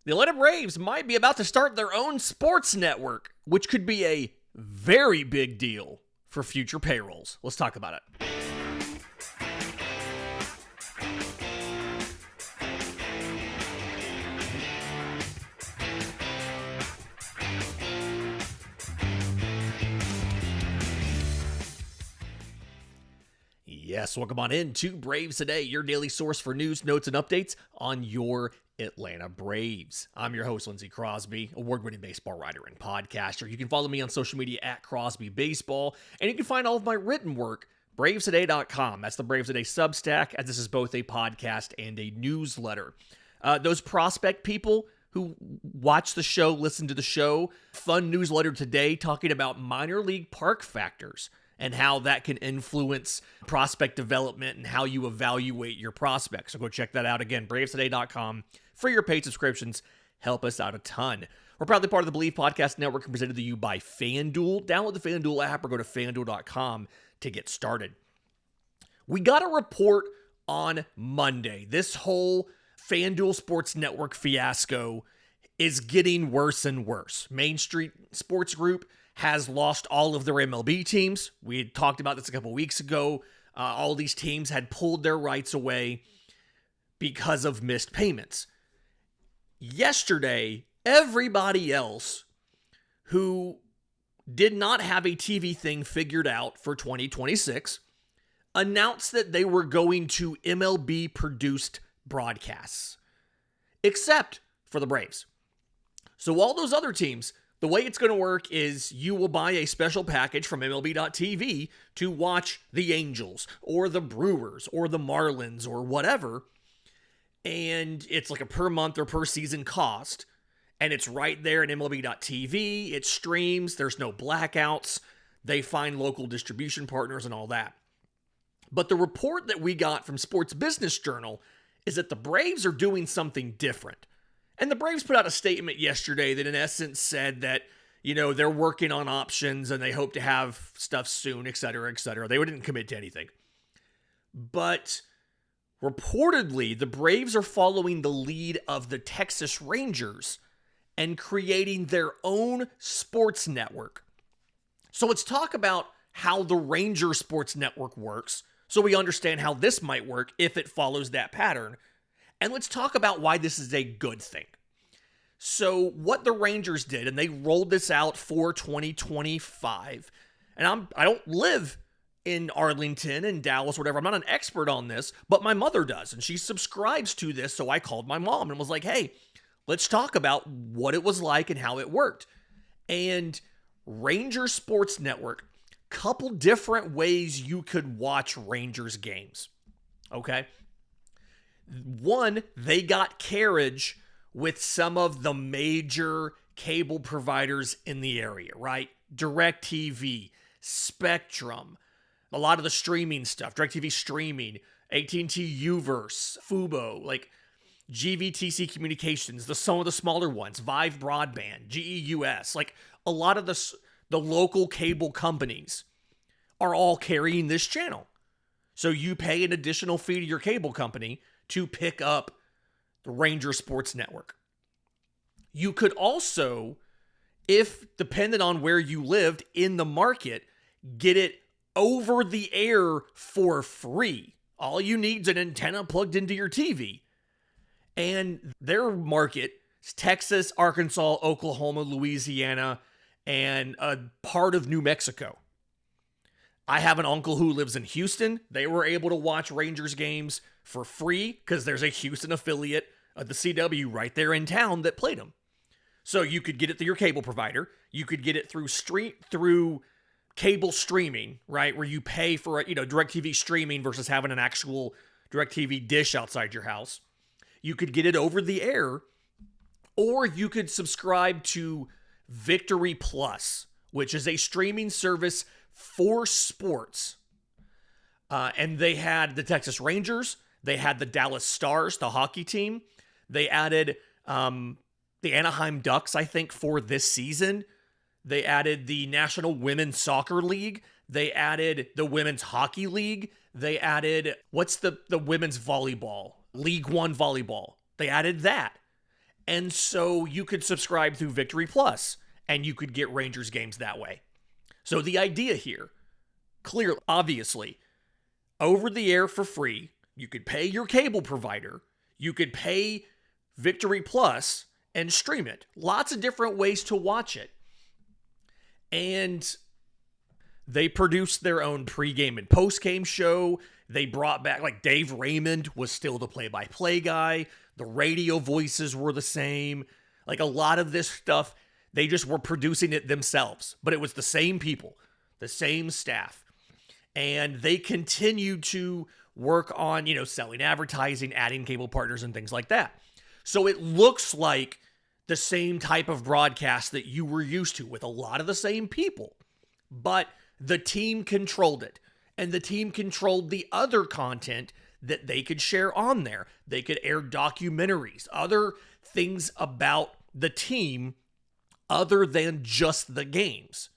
The Atlanta Braves might be about to start their own sports network, which could be a very big deal for future payrolls. Let's talk about it. Yes, welcome on in to Braves Today, your daily source for news, notes, and updates on your Atlanta Braves. I'm your host, Lindsay Crosby, award-winning baseball writer and podcaster. You can follow me on social media at Crosby Baseball, and you can find all of my written work, bravestoday.com. That's the Braves Today Substack, as this is both a podcast and a newsletter. Those prospect people who watch the show, listen to the show, fun newsletter today talking about minor league park factors and how that can influence prospect development and how you evaluate your prospects. So go check that out again, bravestoday.com. For your paid subscriptions, help us out a ton. We're proudly part of the Believe Podcast Network and presented to you by FanDuel. Download the FanDuel app or go to FanDuel.com to get started. We got a report on Monday. This whole FanDuel Sports Network fiasco is getting worse and worse. Main Street Sports Group has lost all of their MLB teams. We had talked about this a couple weeks ago. All these teams had pulled their rights away because of missed payments. Yesterday, everybody else who did not have a TV thing figured out for 2026 announced that they were going to MLB-produced broadcasts, except for the Braves. So all those other teams, the way it's going to work is you will buy a special package from MLB.tv to watch the Angels or the Brewers or the Marlins or whatever. And it's like a per month or per season cost. And it's right there at MLB.tv. It streams. There's no blackouts. They find local distribution partners and all that. But the report that we got from Sports Business Journal is that the Braves are doing something different. And the Braves put out a statement yesterday that in essence said that, they're working on options and they hope to have stuff soon, et cetera, et cetera. They didn't commit to anything. But reportedly, the Braves are following the lead of the Texas Rangers and creating their own sports network. So let's talk about how the Ranger Sports Network works so we understand how this might work if it follows that pattern. And let's talk about why this is a good thing. So what the Rangers did, and they rolled this out for 2025, and I don't live in Arlington and Dallas, whatever. I'm not an expert on this, but my mother does, and she subscribes to this, so I called my mom and was like, hey, let's talk about what it was like and how it worked. And Ranger Sports Network, couple different ways you could watch Rangers games, okay? One, they got carriage with some of the major cable providers in the area, right? DirecTV, Spectrum, a lot of the streaming stuff, DirecTV streaming, AT&T Uverse, Fubo, like GVTC Communications, some of the smaller ones, Vive Broadband, GEUS, like a lot of the local cable companies are all carrying this channel. So you pay an additional fee to your cable company to pick up the Ranger Sports Network. You could also, if dependent on where you lived in the market, get it over the air for free. All you need is an antenna plugged into your TV. And their market is Texas, Arkansas, Oklahoma, Louisiana, and a part of New Mexico. I have an uncle who lives in Houston. They were able to watch Rangers games for free because there's a Houston affiliate of the CW right there in town that played them. So you could get it through your cable provider. You could get it through cable streaming, right? Where you pay for DirecTV streaming versus having an actual DirecTV dish outside your house. You could get it over the air, or you could subscribe to Victory Plus, which is a streaming service for sports. And they had the Texas Rangers. They had the Dallas Stars, the hockey team. They added the Anaheim Ducks, I think, for this season. They added the National Women's Soccer League. They added the Women's Hockey League. They added, what's the women's volleyball? League One Volleyball. They added that. And so you could subscribe through Victory Plus and you could get Rangers games that way. So the idea here, clearly, obviously, over the air for free, you could pay your cable provider, you could pay Victory Plus and stream it. Lots of different ways to watch it. And they produced their own pregame and postgame show. They brought back, like, Dave Raymond was still the play-by-play guy. The radio voices were the same. Like, a lot of this stuff, they just were producing it themselves. But it was the same people, the same staff. And they continued to work on, selling advertising, adding cable partners, and things like that. So it looks like the same type of broadcast that you were used to with a lot of the same people. But the team controlled it. And the team controlled the other content that they could share on there. They could air documentaries, other things about the team other than just the games.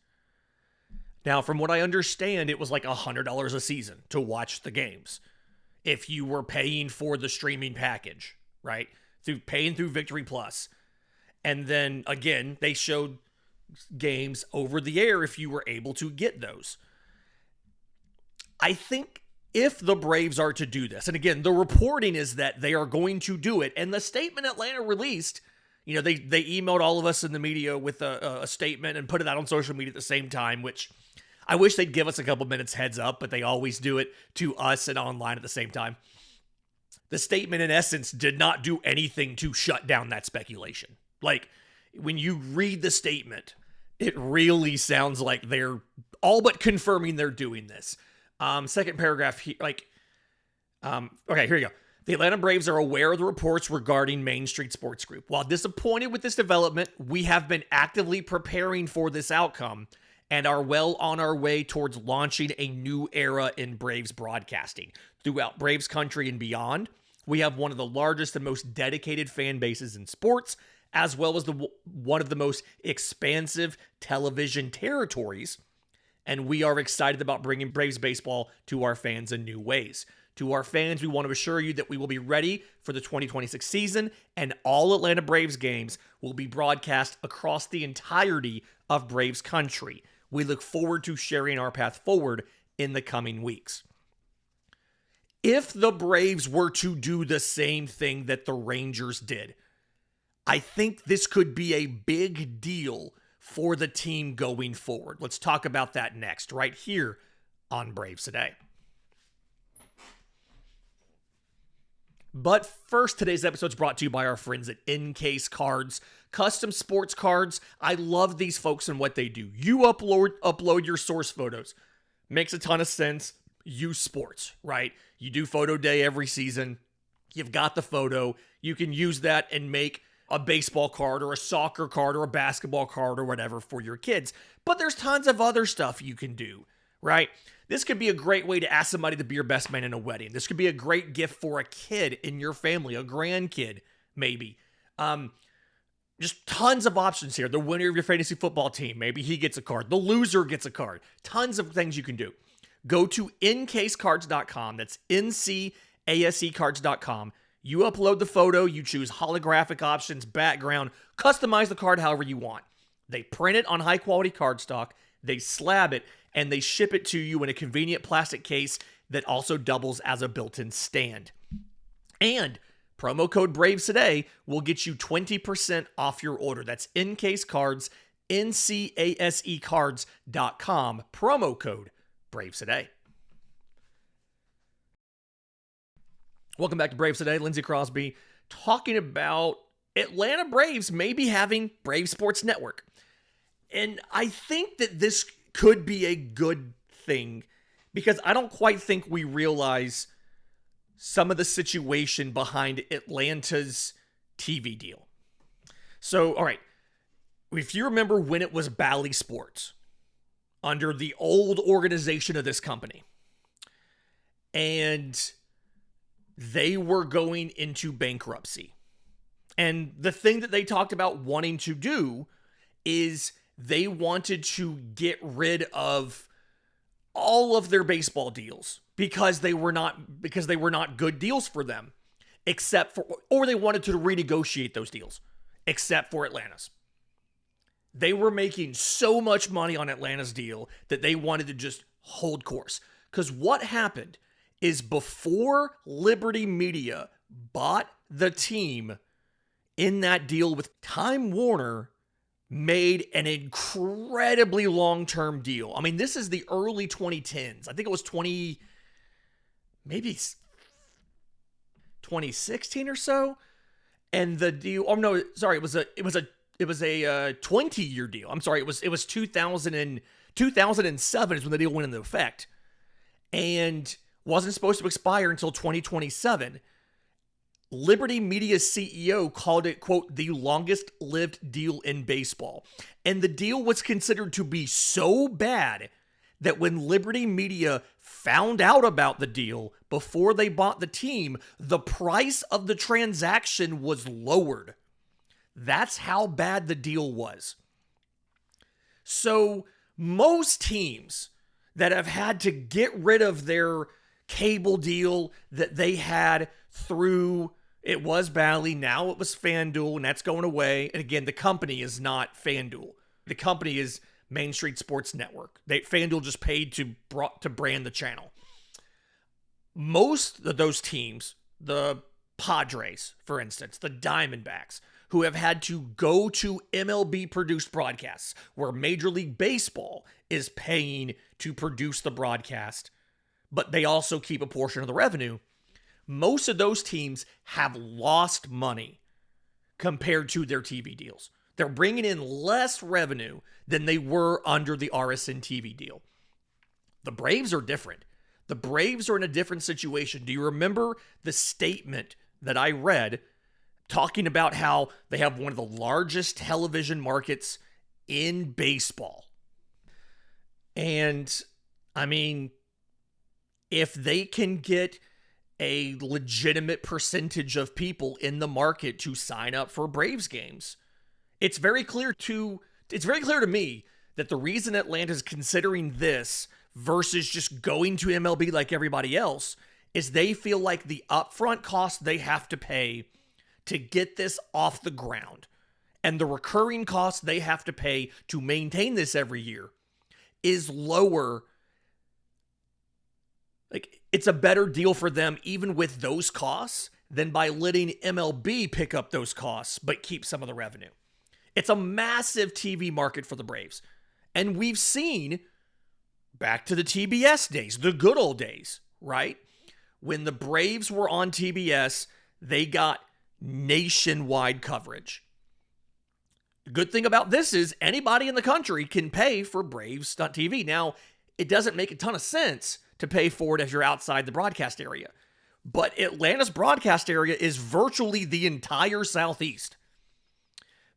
Now, from what I understand, it was like $100 a season to watch the games if you were paying for the streaming package, right? Paying through Victory Plus. And then, again, they showed games over the air if you were able to get those. I think if the Braves are to do this, and again, the reporting is that they are going to do it, and the statement Atlanta released, they emailed all of us in the media with a statement and put it out on social media at the same time, which I wish they'd give us a couple minutes heads up, but they always do it to us and online at the same time. The statement, in essence, did not do anything to shut down that speculation. Like, when you read the statement, it really sounds like they're all but confirming they're doing this. Second paragraph here, okay, here you go. The Atlanta Braves are aware of the reports regarding Main Street Sports Group. While disappointed with this development, we have been actively preparing for this outcome and are well on our way towards launching a new era in Braves broadcasting. Throughout Braves country and beyond, we have one of the largest and most dedicated fan bases in sports, as well as one of the most expansive television territories. And we are excited about bringing Braves baseball to our fans in new ways. To our fans, we want to assure you that we will be ready for the 2026 season, and all Atlanta Braves games will be broadcast across the entirety of Braves country. We look forward to sharing our path forward in the coming weeks. If the Braves were to do the same thing that the Rangers did, I think this could be a big deal for the team going forward. Let's talk about that next, right here on Braves Today. But first, today's episode is brought to you by our friends at Encase Cards. Custom sports cards. I love these folks and what they do. You upload your source photos. Makes a ton of sense. Use sports, right? You do photo day every season. You've got the photo. You can use that and make a baseball card or a soccer card or a basketball card or whatever for your kids. But there's tons of other stuff you can do, right? This could be a great way to ask somebody to be your best man in a wedding. This could be a great gift for a kid in your family, a grandkid, maybe. Just tons of options here. The winner of your fantasy football team, maybe he gets a card. The loser gets a card. Tons of things you can do. Go to ncasecards.com. That's ncasecards.com. You upload the photo, you choose holographic options, background, customize the card however you want. They print it on high-quality cardstock, they slab it, and they ship it to you in a convenient plastic case that also doubles as a built-in stand. And promo code Braves Today will get you 20% off your order. That's Encase Cards, ncasecards.com. Promo code Braves Today. Welcome back to Braves Today. Lindsay Crosby talking about Atlanta Braves maybe having Brave Sports Network. And I think that this could be a good thing because I don't quite think we realize some of the situation behind Atlanta's TV deal. So, all right, if you remember when it was Bally Sports under the old organization of this company, and they were going into bankruptcy. And the thing that they talked about wanting to do is they wanted to get rid of all of their baseball deals because they were not good deals for them, or they wanted to renegotiate those deals. except for Atlanta's. They were making so much money on Atlanta's deal that they wanted to just hold course. Because what happened is before Liberty Media bought the team in that deal with Time Warner, made an incredibly long-term deal. I mean, this is the early 2010s. I think it was maybe 2016 or so. And the deal, oh no, sorry, it was a 20-year deal. I'm sorry, it was 2007 is when the deal went into effect. And wasn't supposed to expire until 2027. Liberty Media's CEO called it, quote, the longest lived deal in baseball. And the deal was considered to be so bad that when Liberty Media found out about the deal before they bought the team, the price of the transaction was lowered. That's how bad the deal was. So most teams that have had to get rid of their cable deal that they had through, it was Bally, now it was FanDuel, and that's going away. And again, the company is not FanDuel. The company is Main Street Sports Network. FanDuel just paid to brand the channel. Most of those teams, the Padres, for instance, the Diamondbacks, who have had to go to MLB-produced broadcasts, where Major League Baseball is paying to produce the broadcast, but they also keep a portion of the revenue. Most of those teams have lost money compared to their TV deals. They're bringing in less revenue than they were under the RSN TV deal. The Braves are different. The Braves are in a different situation. Do you remember the statement that I read talking about how they have one of the largest television markets in baseball? And, I mean, if they can get a legitimate percentage of people in the market to sign up for Braves games, it's very clear to me that the reason Atlanta's considering this versus just going to MLB like everybody else is they feel like the upfront cost they have to pay to get this off the ground and the recurring costs they have to pay to maintain this every year is lower. Like, it's a better deal for them even with those costs than by letting MLB pick up those costs but keep some of the revenue. It's a massive TV market for the Braves. And we've seen, back to the TBS days, the good old days, right? When the Braves were on TBS, they got nationwide coverage. The good thing about this is anybody in the country can pay for Braves.TV. Now, it doesn't make a ton of sense to pay for it if you're outside the broadcast area. But Atlanta's broadcast area is virtually the entire Southeast.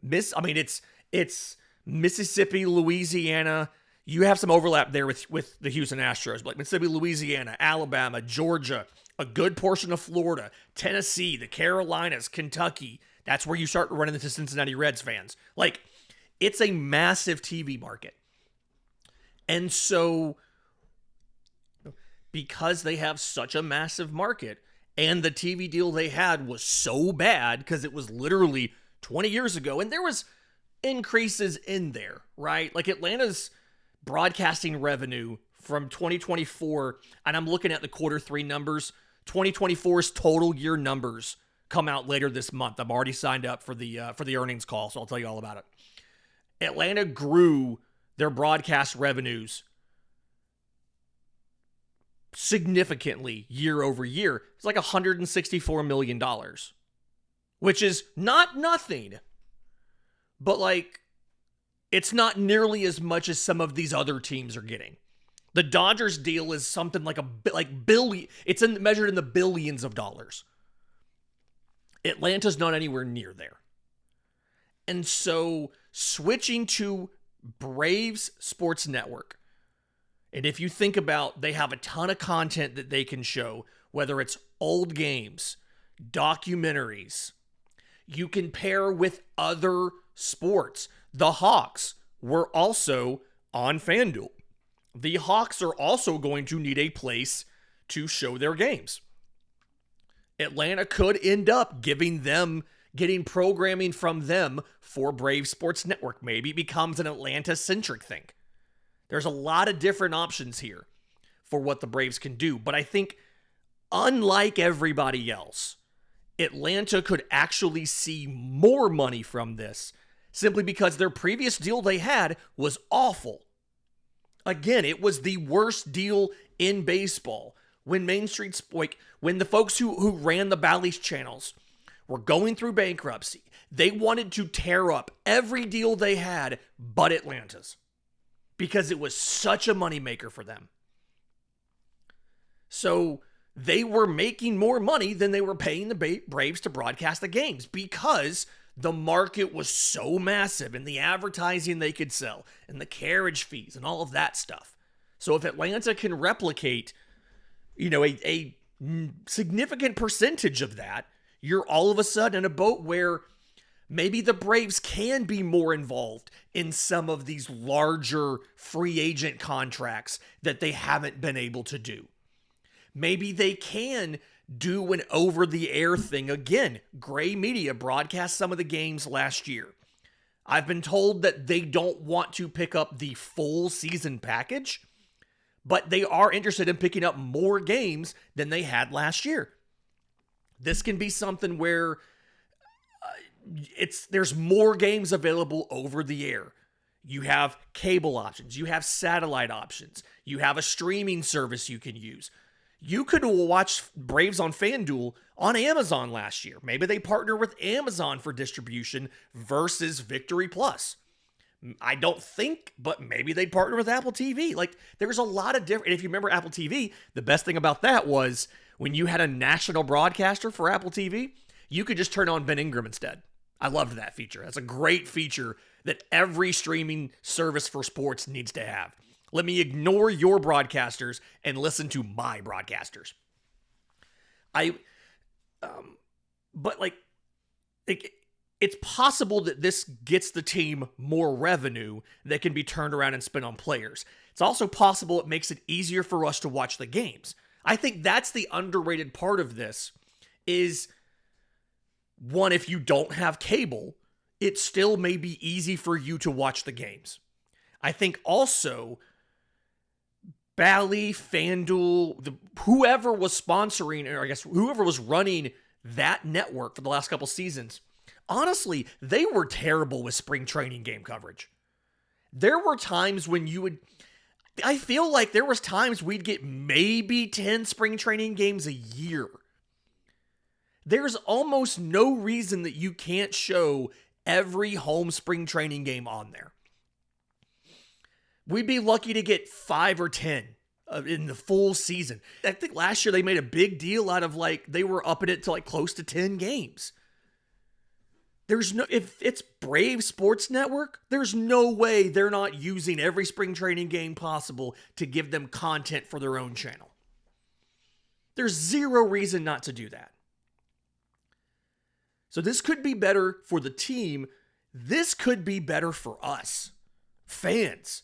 It's Mississippi, Louisiana. You have some overlap there with the Houston Astros, but Mississippi, Louisiana, Alabama, Georgia, a good portion of Florida, Tennessee, the Carolinas, Kentucky. That's where you start running into Cincinnati Reds fans. Like, it's a massive TV market. And so, because they have such a massive market, and the TV deal they had was so bad, because it was literally 20 years ago, and there was increases in there, right? Like, Atlanta's broadcasting revenue from 2024, and I'm looking at the quarter three numbers. 2024's total year numbers come out later this month. I'm already signed up for the earnings call, so I'll tell you all about it. Atlanta grew their broadcast revenues significantly year over year. It's like $164 million, which is not nothing, but like, it's not nearly as much as some of these other teams are getting. The Dodgers deal is something like billion. It's measured in the billions of dollars. Atlanta's not anywhere near there. And so switching to Braves Sports Network, and if you think about, they have a ton of content that they can show, whether it's old games, documentaries. You can pair with other sports. The Hawks were also on FanDuel. The Hawks are also going to need a place to show their games. Atlanta could end up giving them getting programming from them for Brave Sports Network. Maybe it becomes an Atlanta-centric thing. There's a lot of different options here for what the Braves can do. But I think, unlike everybody else, Atlanta could actually see more money from this simply because their previous deal they had was awful. Again, it was the worst deal in baseball. When Main Street, when the folks who ran the Bally's channels were going through bankruptcy, they wanted to tear up every deal they had but Atlanta's because it was such a moneymaker for them. So they were making more money than they were paying the Braves to broadcast the games because the market was so massive and the advertising they could sell and the carriage fees and all of that stuff. So if Atlanta can replicate, a significant percentage of that, you're all of a sudden in a boat where maybe the Braves can be more involved in some of these larger free agent contracts that they haven't been able to do. Maybe they can do an over-the-air thing again. Gray Media broadcast some of the games last year. I've been told that they don't want to pick up the full season package, but they are interested in picking up more games than they had last year. This can be something where there's more games available over the air. You have cable options. You have satellite options. You have a streaming service you can use. You could watch Braves on FanDuel on Amazon last year. Maybe they partner with Amazon for distribution versus Victory Plus. I don't think, but maybe they'd partner with Apple TV. There's a lot of different. And if you remember Apple TV, the best thing about that was when you had a national broadcaster for Apple TV, you could just turn on Ben Ingram instead. I loved that feature. That's a great feature that every streaming service for sports needs to have. Let me ignore your broadcasters and listen to my broadcasters. It's possible that this gets the team more revenue that can be turned around and spent on players. It's also possible it makes it easier for us to watch the games. I think that's the underrated part of this is, one, if you don't have cable, it still may be easy for you to watch the games. I think also Bally, FanDuel, whoever was sponsoring, or I guess whoever was running that network for the last couple seasons, honestly, they were terrible with spring training game coverage. There were times when I feel like there was times we'd get maybe 10 spring training games a year. There's almost no reason that you can't show every home spring training game on there. We'd be lucky to get 5 or 10 in the full season. I think last year they made a big deal out of they were upping it to close to 10 games. If it's Brave Sports Network, there's no way they're not using every spring training game possible to give them content for their own channel. There's zero reason not to do that. So this could be better for the team. This could be better for us, fans,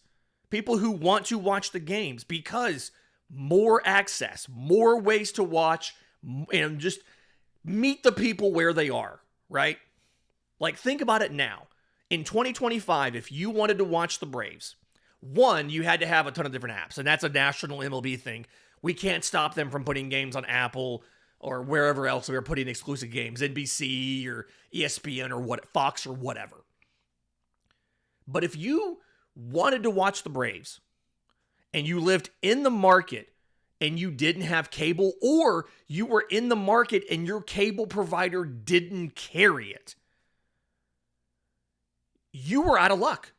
people who want to watch the games, because more access, more ways to watch, and just meet the people where they are, right? Think about it now. In 2025, if you wanted to watch the Braves, one, you had to have a ton of different apps, and that's a national MLB thing. We can't stop them from putting games on Apple or wherever else we are putting exclusive games, NBC or ESPN or Fox or whatever. But if you wanted to watch the Braves and you lived in the market and you didn't have cable, or you were in the market and your cable provider didn't carry it, you were out of luck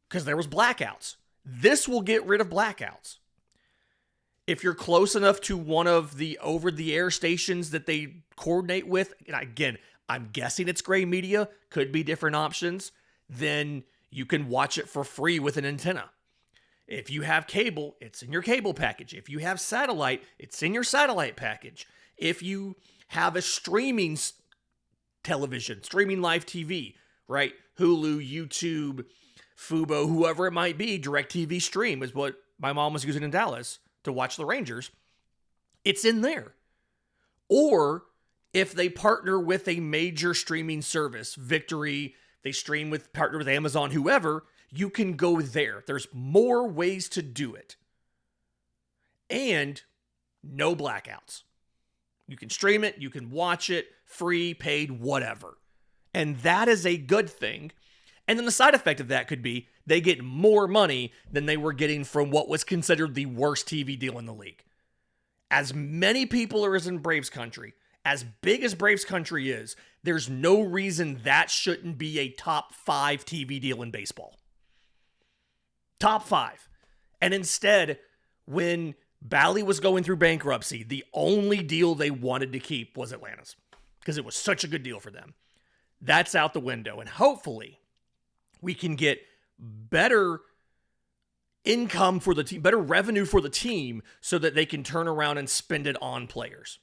because there was blackouts. This will get rid of blackouts. If you're close enough to one of the over-the-air stations that they coordinate with, and again, I'm guessing it's Gray Media, could be different options, then you can watch it for free with an antenna. If you have cable, it's in your cable package. If you have satellite, it's in your satellite package. If you have a streaming television, streaming live TV, right? Hulu, YouTube, Fubo, whoever it might be, DirecTV Stream is what my mom was using in Dallas to watch the Rangers. It's in there. Or if they partner with a major streaming service, Victory, they partner with Amazon, whoever, you can go there. There's more ways to do it. And no blackouts. You can stream it, you can watch it, free, paid, whatever. And that is a good thing. And then the side effect of that could be they get more money than they were getting from what was considered the worst TV deal in the league. As many people are as in Braves country, as big as Braves country is, there's no reason that shouldn't be a top 5 TV deal in baseball. Top 5. And instead, when Bally was going through bankruptcy, the only deal they wanted to keep was Atlanta's because it was such a good deal for them. That's out the window. And hopefully we can get better income for the team, better revenue for the team so that they can turn around and spend it on players.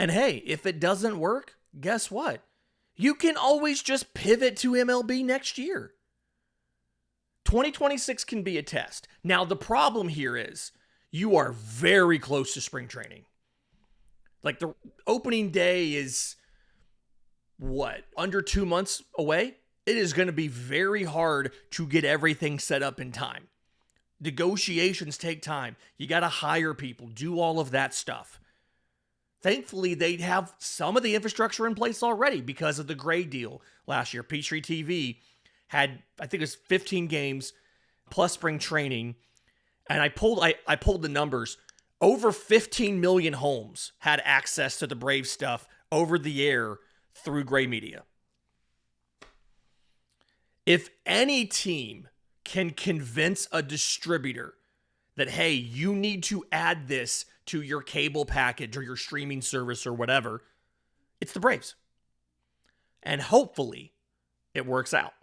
And hey, if it doesn't work, guess what? You can always just pivot to MLB next year. 2026 can be a test. Now, the problem here is you are very close to spring training. Like the opening day is under 2 months away? It is going to be very hard to get everything set up in time. Negotiations take time. You got to hire people, do all of that stuff. Thankfully, they have some of the infrastructure in place already because of the Gray deal last year. Peachtree TV had, I think it was 15 games plus spring training. And I pulled the numbers. Over 15 million homes had access to the Braves stuff over the air through Gray Media. If any team can convince a distributor that, hey, you need to add this to your cable package or your streaming service or whatever, it's the Braves. And hopefully it works out.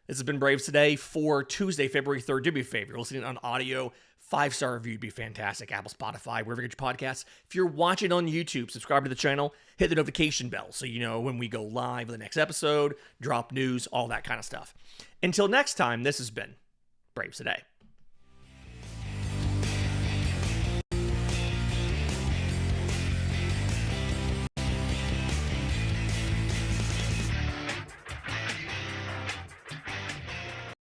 This has been Braves Today for Tuesday, February 3rd. Do me a favor, listening on audio, 5-star review would be fantastic. Apple, Spotify, wherever you get your podcasts. If you're watching on YouTube, subscribe to the channel, hit the notification bell so you know when we go live with the next episode, drop news, all that kind of stuff. Until next time, this has been Braves Today.